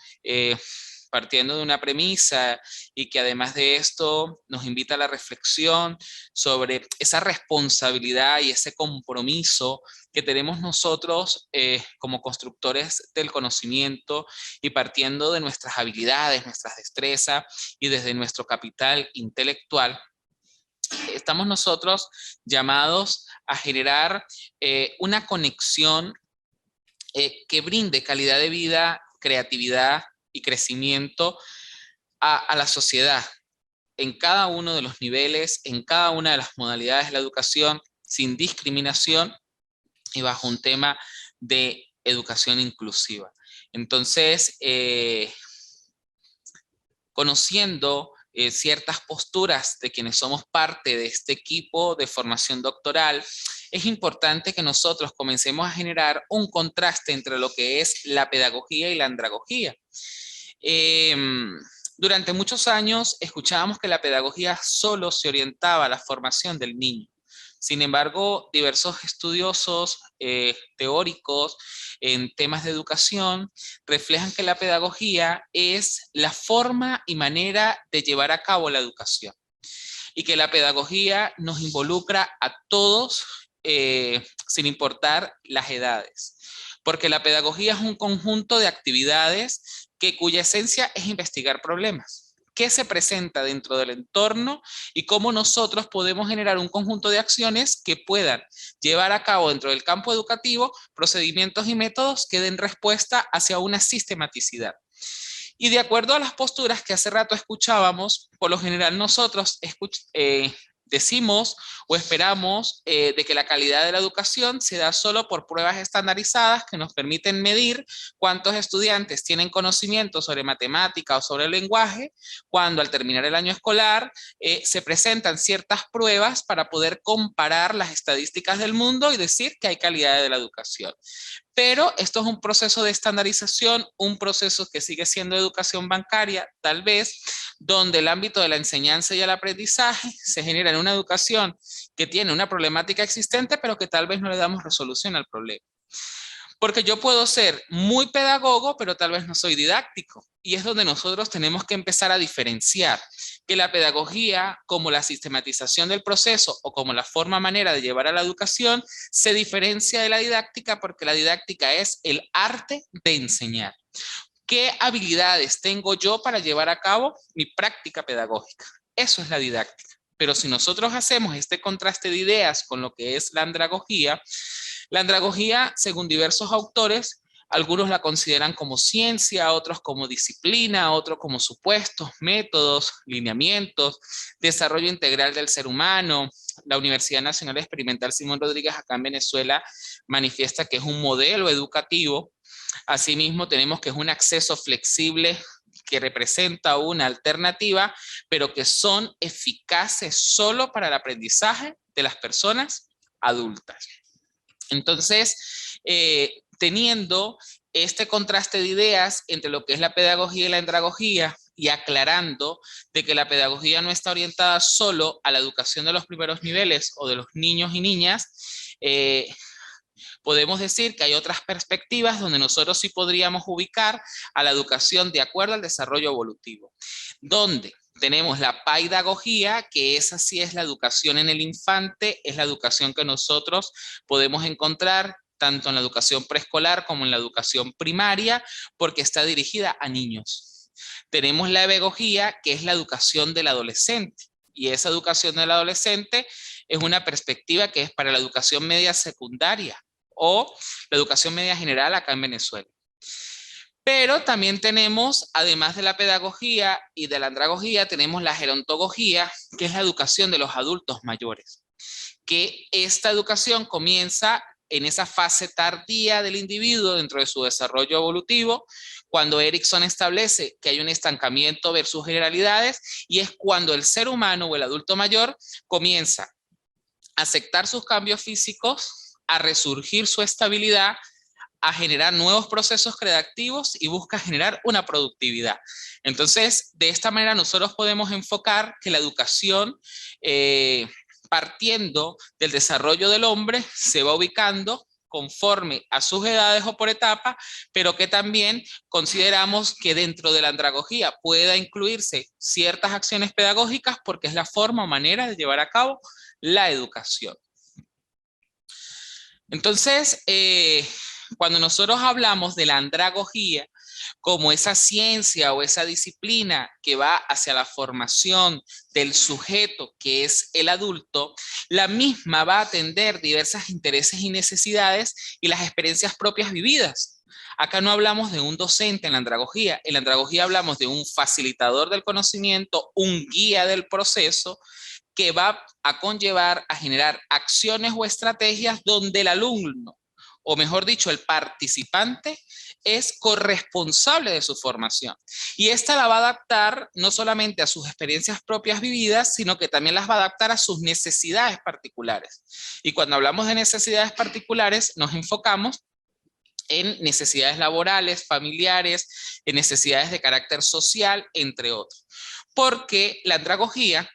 partiendo de una premisa y que además de esto nos invita a la reflexión sobre esa responsabilidad y ese compromiso que tenemos nosotros como constructores del conocimiento y partiendo de nuestras habilidades, nuestras destrezas y desde nuestro capital intelectual, estamos nosotros llamados a generar una conexión que brinde calidad de vida, creatividad y crecimiento a la sociedad en cada uno de los niveles, en cada una de las modalidades de la educación, sin discriminación y bajo un tema de educación inclusiva. Entonces, conociendo ciertas posturas de quienes somos parte de este equipo de formación doctoral, es importante que nosotros comencemos a generar un contraste entre lo que es la pedagogía y la andragogía. Durante muchos años escuchábamos que la pedagogía solo se orientaba a la formación del niño. Sin embargo, diversos estudiosos teóricos en temas de educación reflejan que la pedagogía es la forma y manera de llevar a cabo la educación, y que la pedagogía nos involucra a todos sin importar las edades, porque la pedagogía es un conjunto de actividades cuya esencia es investigar problemas. ¿Qué se presenta dentro del entorno y cómo nosotros podemos generar un conjunto de acciones que puedan llevar a cabo dentro del campo educativo procedimientos y métodos que den respuesta hacia una sistematicidad? Y de acuerdo a las posturas que hace rato escuchábamos, por lo general nosotros decimos o esperamos de que la calidad de la educación se da solo por pruebas estandarizadas que nos permiten medir cuántos estudiantes tienen conocimiento sobre matemática o sobre el lenguaje, cuando al terminar el año escolar se presentan ciertas pruebas para poder comparar las estadísticas del mundo y decir que hay calidad de la educación. Pero esto es un proceso de estandarización, un proceso que sigue siendo educación bancaria, tal vez, donde el ámbito de la enseñanza y el aprendizaje se genera en una educación que tiene una problemática existente, pero que tal vez no le damos resolución al problema. Porque yo puedo ser muy pedagogo, pero tal vez no soy didáctico. Y es donde nosotros tenemos que empezar a diferenciar que la pedagogía, como la sistematización del proceso o como la manera de llevar a la educación, se diferencia de la didáctica, porque la didáctica es el arte de enseñar. ¿Qué habilidades tengo yo para llevar a cabo mi práctica pedagógica? Eso es la didáctica. Pero si nosotros hacemos este contraste de ideas con lo que es la andragogía, según diversos autores, algunos la consideran como ciencia, otros como disciplina, otros como supuestos, métodos, lineamientos, desarrollo integral del ser humano. La Universidad Nacional Experimental Simón Rodríguez acá en Venezuela manifiesta que es un modelo educativo. Asimismo, tenemos que es un acceso flexible que representa una alternativa, pero que son eficaces solo para el aprendizaje de las personas adultas. Entonces, teniendo este contraste de ideas entre lo que es la pedagogía y la andragogía, y aclarando de que la pedagogía no está orientada solo a la educación de los primeros niveles o de los niños y niñas, podemos decir que hay otras perspectivas donde nosotros sí podríamos ubicar a la educación de acuerdo al desarrollo evolutivo, donde tenemos la paidagogía, que esa sí es la educación en el infante, es la educación que nosotros podemos encontrar tanto en la educación preescolar como en la educación primaria, porque está dirigida a niños. Tenemos la ebegogía, que es la educación del adolescente, y esa educación del adolescente es una perspectiva que es para la educación media secundaria o la educación media general acá en Venezuela. Pero también tenemos, además de la pedagogía y de la andragogía, tenemos la gerontología, que es la educación de los adultos mayores. Que esta educación comienza en esa fase tardía del individuo dentro de su desarrollo evolutivo, cuando Erickson establece que hay un estancamiento versus generalidades, y es cuando el ser humano o el adulto mayor comienza a aceptar sus cambios físicos, a resurgir su estabilidad, a generar nuevos procesos creativos y busca generar una productividad. Entonces, de esta manera nosotros podemos enfocar que la educación, partiendo del desarrollo del hombre, se va ubicando conforme a sus edades o por etapa, pero que también consideramos que dentro de la andragogía pueda incluirse ciertas acciones pedagógicas, porque es la forma o manera de llevar a cabo la educación. Entonces, cuando nosotros hablamos de la andragogía como esa ciencia o esa disciplina que va hacia la formación del sujeto que es el adulto, la misma va a atender diversos intereses y necesidades y las experiencias propias vividas. Acá no hablamos de un docente en la andragogía hablamos de un facilitador del conocimiento, un guía del proceso, que va a conllevar a generar acciones o estrategias donde el alumno, o mejor dicho, el participante, es corresponsable de su formación. Y esta la va a adaptar no solamente a sus experiencias propias vividas, sino que también las va a adaptar a sus necesidades particulares. Y cuando hablamos de necesidades particulares, nos enfocamos en necesidades laborales, familiares, en necesidades de carácter social, entre otros. Porque la andragogía,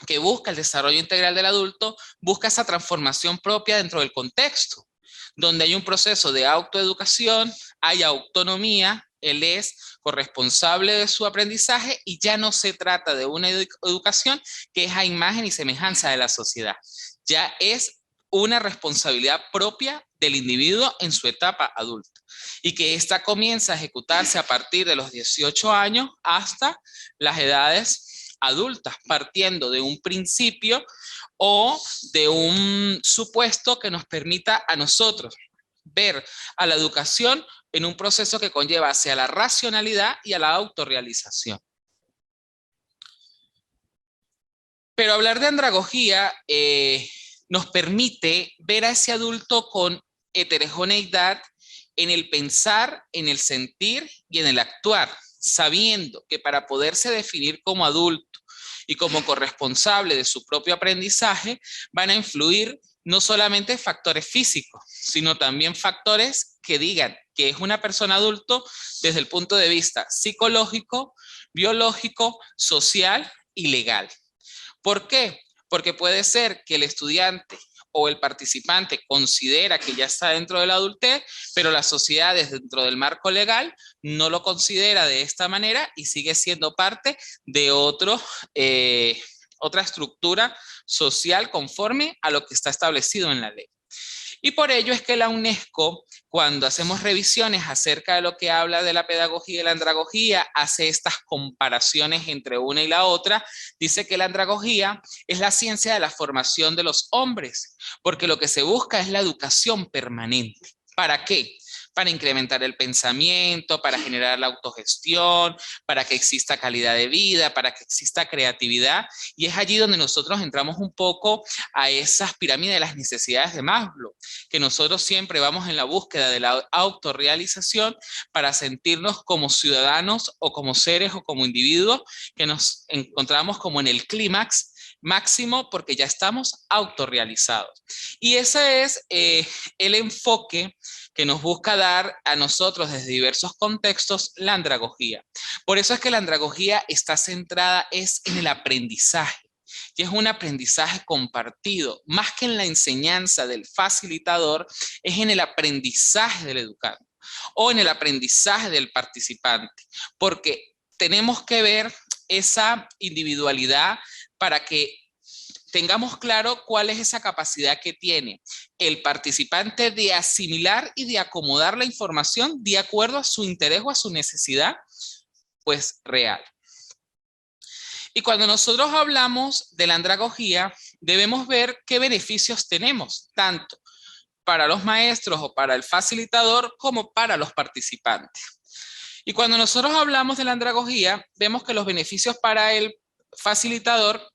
que busca el desarrollo integral del adulto, busca esa transformación propia dentro del contexto, donde hay un proceso de autoeducación, hay autonomía, él es corresponsable de su aprendizaje y ya no se trata de una educación que es a imagen y semejanza de la sociedad, ya es una responsabilidad propia del individuo en su etapa adulta y que esta comienza a ejecutarse a partir de los 18 años hasta las edades adultas, partiendo de un principio o de un supuesto que nos permita a nosotros ver a la educación en un proceso que conlleva hacia la racionalidad y a la autorrealización. Pero hablar de andragogía nos permite ver a ese adulto con heterogeneidad en el pensar, en el sentir y en el actuar, sabiendo que para poderse definir como adulto y como corresponsable de su propio aprendizaje, van a influir no solamente factores físicos, sino también factores que digan que es una persona adulto desde el punto de vista psicológico, biológico, social y legal. ¿Por qué? Porque puede ser que el estudiante o el participante considera que ya está dentro de la adultez, pero la sociedad dentro del marco legal no lo considera de esta manera y sigue siendo parte de otra estructura social conforme a lo que está establecido en la ley. Y por ello es que la UNESCO, cuando hacemos revisiones acerca de lo que habla de la pedagogía y la andragogía, hace estas comparaciones entre una y la otra, dice que la andragogía es la ciencia de la formación de los hombres, porque lo que se busca es la educación permanente. ¿Para qué? Para incrementar el pensamiento, para generar la autogestión, para que exista calidad de vida, para que exista creatividad. Y es allí donde nosotros entramos un poco a esas pirámides de las necesidades de Maslow, que nosotros siempre vamos en la búsqueda de la autorrealización para sentirnos como ciudadanos o como seres o como individuos que nos encontramos como en el clímax máximo porque ya estamos autorrealizados. Y ese es el enfoque que nos busca dar a nosotros desde diversos contextos la andragogía. Por eso es que la andragogía está centrada en el aprendizaje. Y es un aprendizaje compartido, más que en la enseñanza del facilitador, es en el aprendizaje del educando o en el aprendizaje del participante, porque tenemos que ver esa individualidad para que tengamos claro cuál es esa capacidad que tiene el participante de asimilar y de acomodar la información de acuerdo a su interés o a su necesidad, pues real. Y cuando nosotros hablamos de la andragogía, debemos ver qué beneficios tenemos, tanto para los maestros o para el facilitador como para los participantes. Y cuando nosotros hablamos de la andragogía, vemos que los beneficios para el facilitador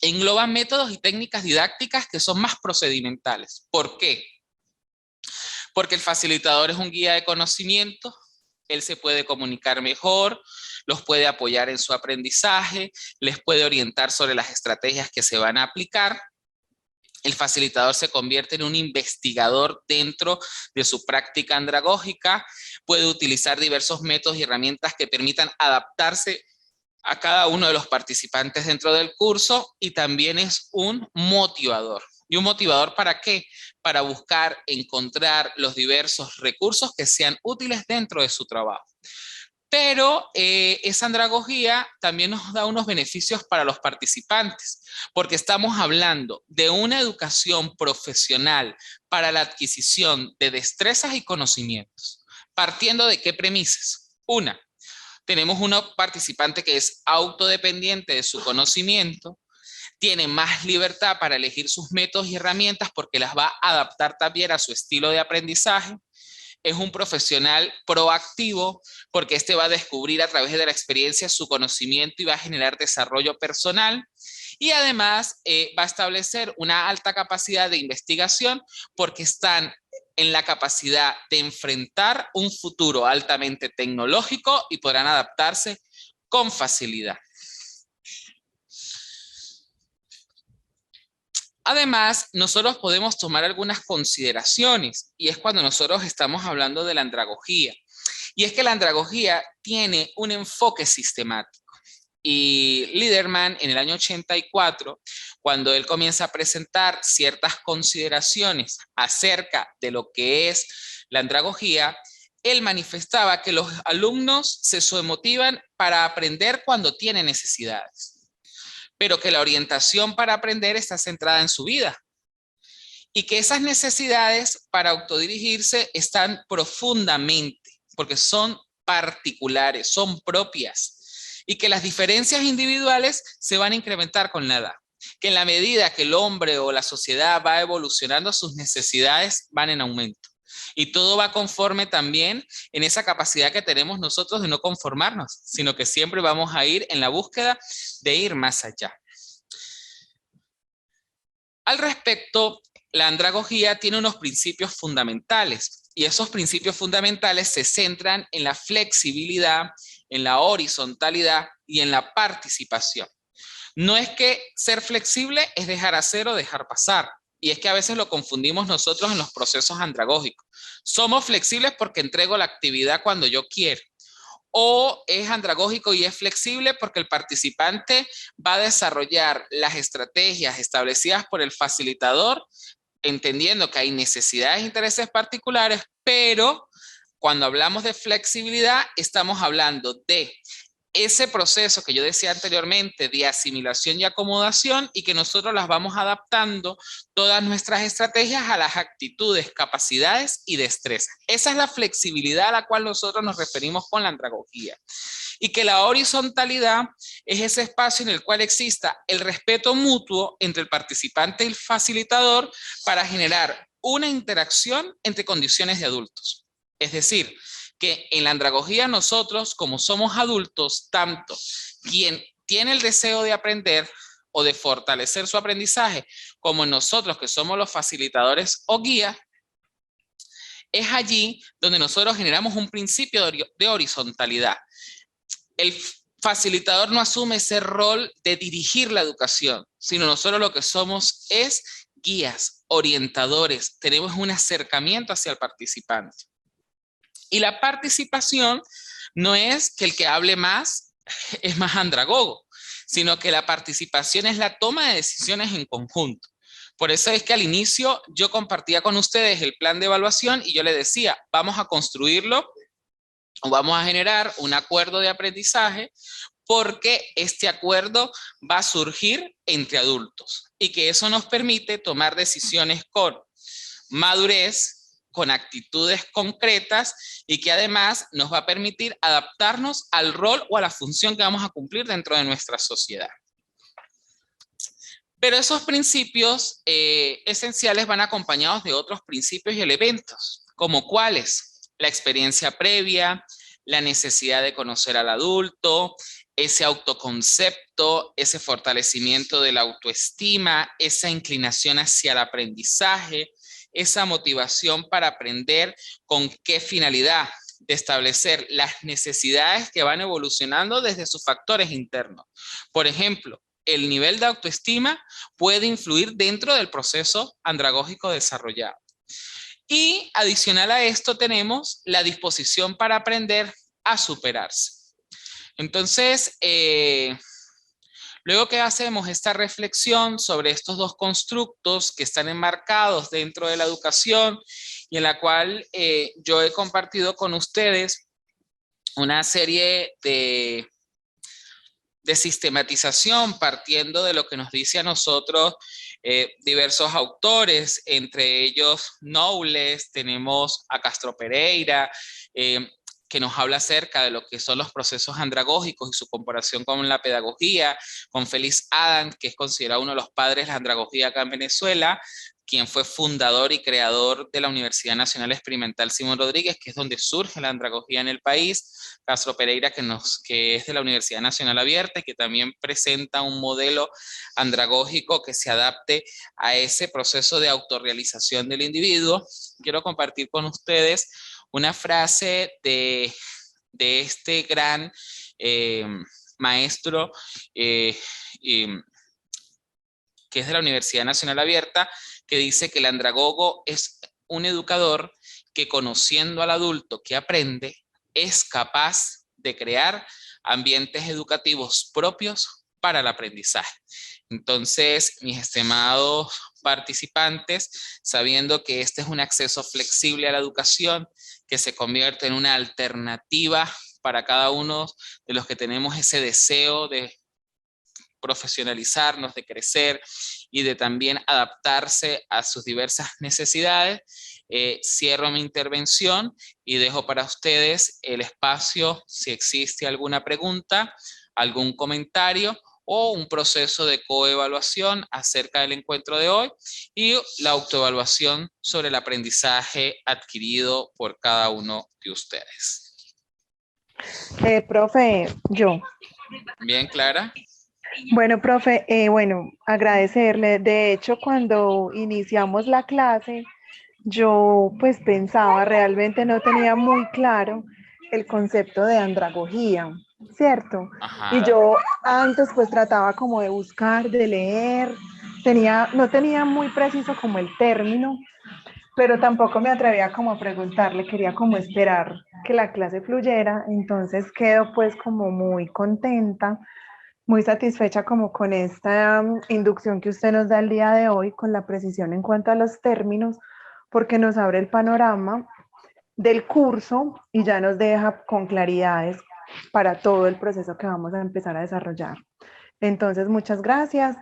engloban métodos y técnicas didácticas que son más procedimentales. ¿Por qué? Porque el facilitador es un guía de conocimiento, él se puede comunicar mejor, los puede apoyar en su aprendizaje, les puede orientar sobre las estrategias que se van a aplicar. El facilitador se convierte en un investigador dentro de su práctica andragógica, puede utilizar diversos métodos y herramientas que permitan adaptarse a cada uno de los participantes dentro del curso y también es un motivador. ¿Y un motivador para qué? Para buscar encontrar los diversos recursos que sean útiles dentro de su trabajo. Pero esa andragogía también nos da unos beneficios para los participantes, porque estamos hablando de una educación profesional para la adquisición de destrezas y conocimientos. ¿Partiendo de qué premisas? Una, tenemos un participante que es autodependiente de su conocimiento, tiene más libertad para elegir sus métodos y herramientas porque las va a adaptar también a su estilo de aprendizaje. Es un profesional proactivo porque este va a descubrir a través de la experiencia su conocimiento y va a generar desarrollo personal. Y además va a establecer una alta capacidad de investigación porque están en la capacidad de enfrentar un futuro altamente tecnológico y podrán adaptarse con facilidad. Además, nosotros podemos tomar algunas consideraciones, y es cuando nosotros estamos hablando de la andragogía. Y es que la andragogía tiene un enfoque sistemático. Y Liederman, en el año 84, cuando él comienza a presentar ciertas consideraciones acerca de lo que es la andragogía, él manifestaba que los alumnos se somotivan para aprender cuando tienen necesidades, pero que la orientación para aprender está centrada en su vida y que esas necesidades para autodirigirse están profundamente, porque son particulares, son propias, y que las diferencias individuales se van a incrementar con la edad, que en la medida que el hombre o la sociedad va evolucionando, sus necesidades van en aumento. Y todo va conforme también en esa capacidad que tenemos nosotros de no conformarnos, sino que siempre vamos a ir en la búsqueda de ir más allá. Al respecto, la andragogía tiene unos principios fundamentales, y esos principios fundamentales se centran en la flexibilidad, en la horizontalidad y en la participación. No es que ser flexible es dejar hacer o dejar pasar. Y es que a veces lo confundimos nosotros en los procesos andragógicos. Somos flexibles porque entrego la actividad cuando yo quiero. O es andragógico y es flexible porque el participante va a desarrollar las estrategias establecidas por el facilitador, entendiendo que hay necesidades e intereses particulares, pero cuando hablamos de flexibilidad, estamos hablando de ese proceso que yo decía anteriormente de asimilación y acomodación, y que nosotros las vamos adaptando todas nuestras estrategias a las actitudes, capacidades y destrezas. Esa es la flexibilidad a la cual nosotros nos referimos con la andragogía. Y que la horizontalidad es ese espacio en el cual exista el respeto mutuo entre el participante y el facilitador para generar una interacción entre condiciones de adultos. Es decir, que en la andragogía nosotros, como somos adultos, tanto quien tiene el deseo de aprender o de fortalecer su aprendizaje, como nosotros que somos los facilitadores o guías, es allí donde nosotros generamos un principio de horizontalidad. El facilitador no asume ese rol de dirigir la educación, sino nosotros lo que somos es guías, orientadores, tenemos un acercamiento hacia el participante. Y la participación no es que el que hable más es más andragogo, sino que la participación es la toma de decisiones en conjunto. Por eso es que al inicio yo compartía con ustedes el plan de evaluación y yo les decía, vamos a construirlo o vamos a generar un acuerdo de aprendizaje, porque este acuerdo va a surgir entre adultos y que eso nos permite tomar decisiones con madurez, con actitudes concretas, y que además nos va a permitir adaptarnos al rol o a la función que vamos a cumplir dentro de nuestra sociedad. Pero esos principios esenciales van acompañados de otros principios y elementos, como cuáles: la experiencia previa, la necesidad de conocer al adulto, ese autoconcepto, ese fortalecimiento de la autoestima, esa inclinación hacia el aprendizaje, esa motivación para aprender, con qué finalidad, de establecer las necesidades que van evolucionando desde sus factores internos. Por ejemplo, el nivel de autoestima puede influir dentro del proceso andragógico desarrollado. Y adicional a esto tenemos la disposición para aprender a superarse. Entonces, luego que hacemos esta reflexión sobre estos dos constructos que están enmarcados dentro de la educación y en la cual yo he compartido con ustedes una serie de sistematización partiendo de lo que nos dice a nosotros diversos autores, entre ellos Knowles, tenemos a Castro Pereira, que nos habla acerca de lo que son los procesos andragógicos y su comparación con la pedagogía, con Félix Adam, que es considerado uno de los padres de la andragogía acá en Venezuela. quien fue fundador y creador de la Universidad Nacional Experimental Simón Rodríguez, que es donde surge la andragogía en el país. Castro Pereira, que es de la Universidad Nacional Abierta y que también presenta un modelo andragógico que se adapte a ese proceso de autorrealización del individuo. Quiero compartir con ustedes una frase de este gran maestro que es de la Universidad Nacional Abierta, que dice que el andragogo es un educador que, conociendo al adulto que aprende, es capaz de crear ambientes educativos propios para el aprendizaje. Entonces, mis estimados participantes, sabiendo que este es un acceso flexible a la educación, que se convierte en una alternativa para cada uno de los que tenemos ese deseo de profesionalizarnos, de crecer y de también adaptarse a sus diversas necesidades, cierro mi intervención y dejo para ustedes el espacio si existe alguna pregunta, algún comentario o un proceso de coevaluación acerca del encuentro de hoy y la autoevaluación sobre el aprendizaje adquirido por cada uno de ustedes. Profe, yo. Bien, Clara. Bueno, profe, agradecerle. De hecho, cuando iniciamos la clase, yo pues pensaba, realmente no tenía muy claro el concepto de andragogía, ¿cierto? Ajá. Y yo antes pues trataba como de buscar, de leer, no tenía muy preciso como el término, pero tampoco me atrevía como a preguntarle, quería como esperar que la clase fluyera, entonces quedo pues como muy contenta, muy satisfecha como con esta inducción que usted nos da el día de hoy, con la precisión en cuanto a los términos, porque nos abre el panorama del curso y ya nos deja con claridades para todo el proceso que vamos a empezar a desarrollar. Entonces, muchas gracias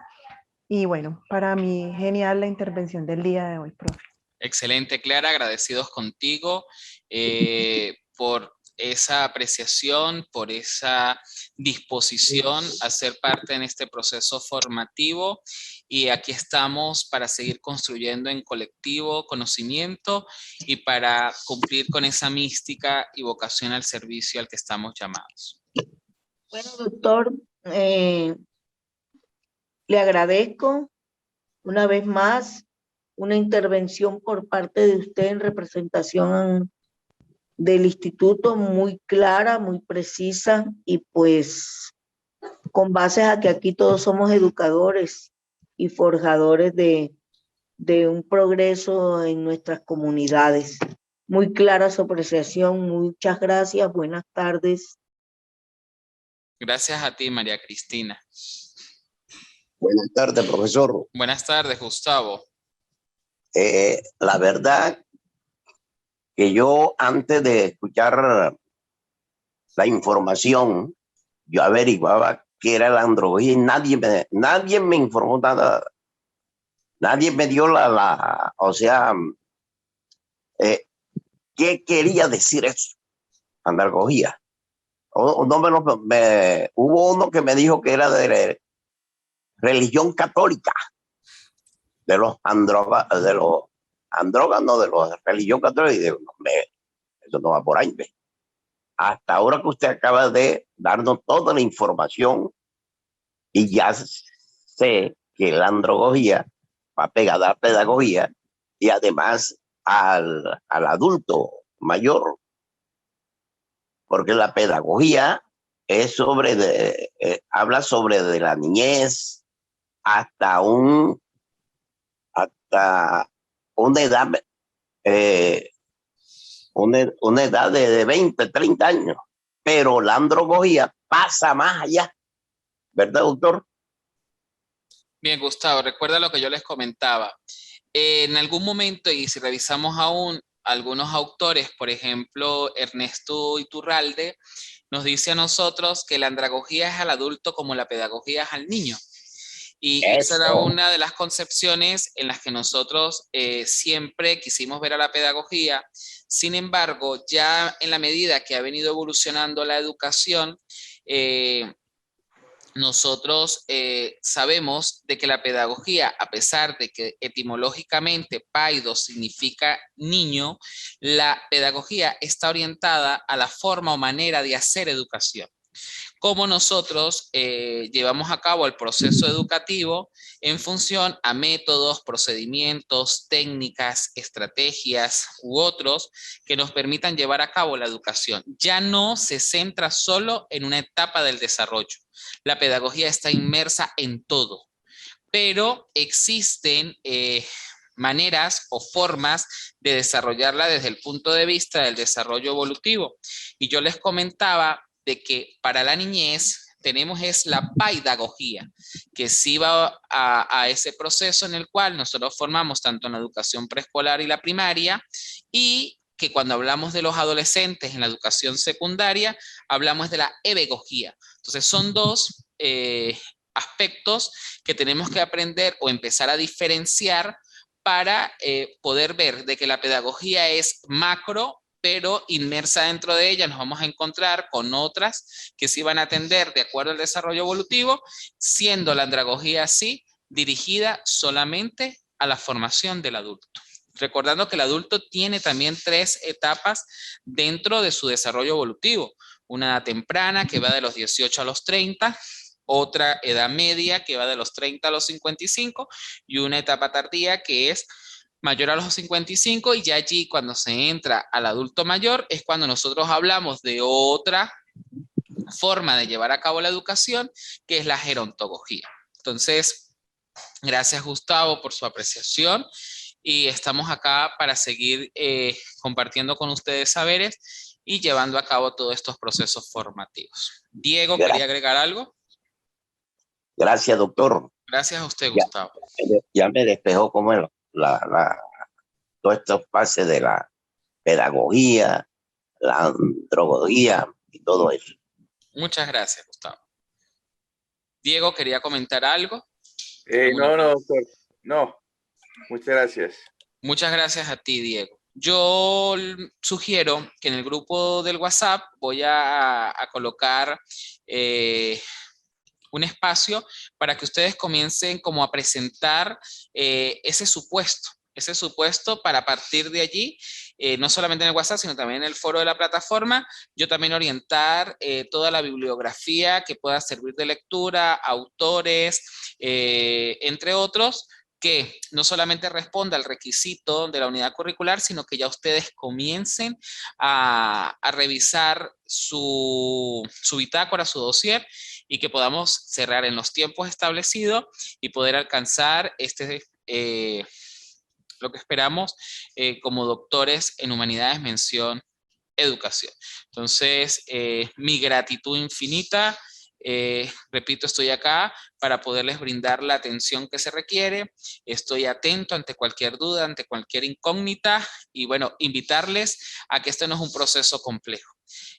y bueno, para mí genial la intervención del día de hoy, profe. Excelente, Clara, agradecidos contigo por esa apreciación, por esa disposición a ser parte en este proceso formativo y aquí estamos para seguir construyendo en colectivo conocimiento y para cumplir con esa mística y vocación al servicio al que estamos llamados. Bueno, doctor, le agradezco una vez más una intervención por parte de usted en representación del instituto muy clara, muy precisa y pues con base a que aquí todos somos educadores y forjadores de un progreso en nuestras comunidades. Muy clara su apreciación, muchas gracias, buenas tardes. Gracias a ti, María Cristina. Buenas tardes, profesor. Buenas tardes, Gustavo. La verdad que yo antes de escuchar la información, yo averiguaba qué era la androgogía y nadie me informó nada. Nadie me dio qué quería decir eso, androgogía. Hubo uno que me dijo que era de religión católica, de los andróganos, de la religión católica, y digo, eso no va por ahí. Hasta ahora que usted acaba de darnos toda la información y ya sé que la androgogía va pegada a la pedagogía y además al adulto mayor, porque la pedagogía es habla sobre de la niñez hasta una edad una edad de 20, 30 años, pero la androgogía pasa más allá, ¿verdad, doctor? Bien, Gustavo, recuerda lo que yo les comentaba. En algún momento, y si revisamos aún algunos autores, por ejemplo, Ernesto Iturralde, nos dice a nosotros que la andragogía es al adulto como la pedagogía es al niño. Y esa era una de las concepciones en las que nosotros siempre quisimos ver a la pedagogía. Sin embargo, ya en la medida que ha venido evolucionando la educación, nosotros sabemos de que la pedagogía, a pesar de que etimológicamente paido significa niño, la pedagogía está orientada a la forma o manera de hacer educación. Cómo nosotros llevamos a cabo el proceso educativo en función a métodos, procedimientos, técnicas, estrategias u otros que nos permitan llevar a cabo la educación. Ya no se centra solo en una etapa del desarrollo. La pedagogía está inmersa en todo, pero existen maneras o formas de desarrollarla desde el punto de vista del desarrollo evolutivo. Y yo les comentaba de que para la niñez tenemos es la paidagogía, que sí va a ese proceso en el cual nosotros formamos tanto en la educación preescolar y la primaria, y que cuando hablamos de los adolescentes en la educación secundaria, hablamos de la ebegogía. Entonces son dos aspectos que tenemos que aprender o empezar a diferenciar para poder ver de que la pedagogía es macro, pero inmersa dentro de ella nos vamos a encontrar con otras que sí van a atender de acuerdo al desarrollo evolutivo, siendo la andragogía sí dirigida solamente a la formación del adulto. Recordando que el adulto tiene también 3 etapas dentro de su desarrollo evolutivo. Una edad temprana que va de los 18 a los 30, otra edad media que va de los 30 a los 55 y una etapa tardía que es mayor a los 55, y ya allí cuando se entra al adulto mayor es cuando nosotros hablamos de otra forma de llevar a cabo la educación, que es la gerontología. Entonces, gracias Gustavo por su apreciación y estamos acá para seguir compartiendo con ustedes saberes y llevando a cabo todos estos procesos formativos. Diego, ¿quería agregar algo? Gracias, doctor. Gracias a usted, Gustavo. Ya me despejó como todas estas fases de la pedagogía, la andrología y todo eso. Muchas gracias, Gustavo. Diego, ¿quería comentar algo? No, doctor. No, muchas gracias. Muchas gracias a ti, Diego. Yo sugiero que en el grupo del WhatsApp voy a colocar un espacio para que ustedes comiencen como a presentar ese supuesto para partir de allí, no solamente en el WhatsApp, sino también en el foro de la plataforma, yo también orientar toda la bibliografía que pueda servir de lectura, autores, entre otros, que no solamente responda al requisito de la unidad curricular, sino que ya ustedes comiencen a revisar su bitácora, su dossier, y que podamos cerrar en los tiempos establecidos y poder alcanzar lo que esperamos como doctores en humanidades, mención educación. Entonces, mi gratitud infinita. Repito, estoy acá para poderles brindar la atención que se requiere. Estoy atento ante cualquier duda, ante cualquier incógnita, y bueno, invitarles a que este no es un proceso complejo.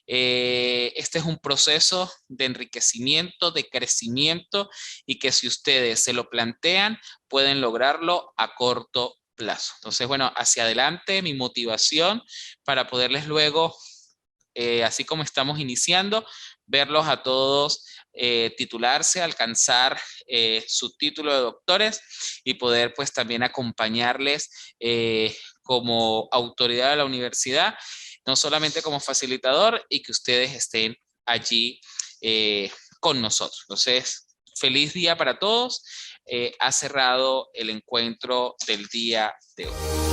Este es un proceso de enriquecimiento, de crecimiento, y que si ustedes se lo plantean, pueden lograrlo a corto plazo. Entonces, bueno, hacia adelante mi motivación para poderles luego, así como estamos iniciando, verlos a todos titularse, alcanzar su título de doctores y poder pues también acompañarles como autoridad de la universidad, no solamente como facilitador, y que ustedes estén allí con nosotros. Entonces, feliz día para todos. Ha cerrado el encuentro del día de hoy.